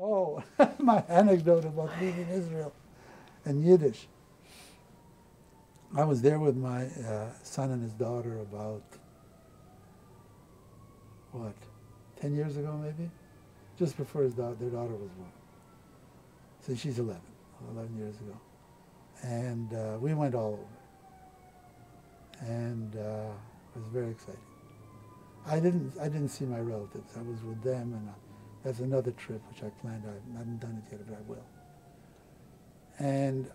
Oh, my anecdote about leaving Israel and Yiddish. I was there with my son and his daughter about, what, 10 years ago maybe? Just before their daughter was born. So she's 11 years ago. And we went all over. And it was very exciting. I didn't see my relatives. I was with them, and that's another trip which I planned. I haven't done it yet, but I will. And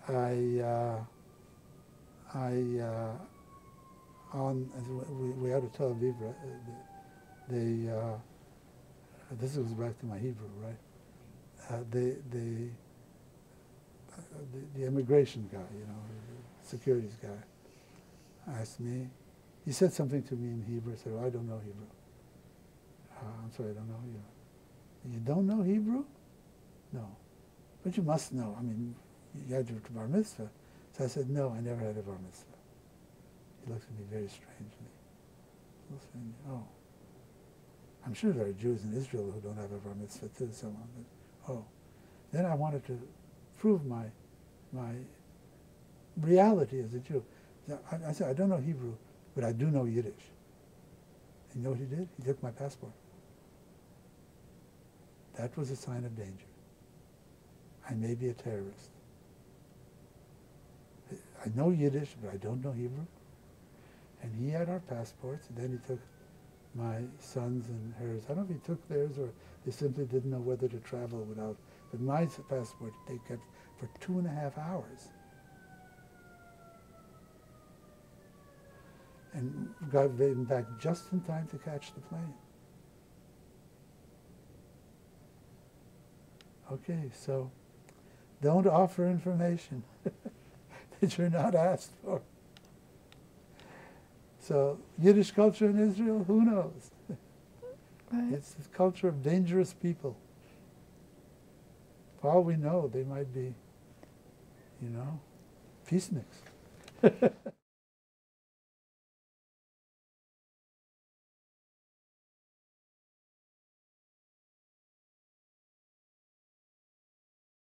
we had a Tel Aviv. This goes back to my Hebrew, right? The immigration guy, you know, the securities guy, asked me. He said something to me in Hebrew. I said, "Oh, I don't know Hebrew." I'm sorry, I don't know Hebrew. You don't know Hebrew? No. But you must know. I mean, you had your bar mitzvah. So I said, "No, I never had a bar mitzvah." He looked at me very strangely. Oh. I'm sure there are Jews in Israel who don't have a bar mitzvah too, someone. But, oh. Then I wanted to prove my reality as a Jew. I said, "I don't know Hebrew, but I do know Yiddish." And you know what he did? He took my passport. That was a sign of danger. I may be a terrorist. I know Yiddish, but I don't know Hebrew. And he had our passports, and then he took my son's and hers. I don't know if he took theirs or they simply didn't know whether to travel without. But my passport they kept for 2.5 hours. And got them back just in time to catch the plane. Okay, so don't offer information that you're not asked for. So Yiddish culture in Israel, who knows? Right. It's the culture of dangerous people. For all we know, they might be, you know, peaceniks.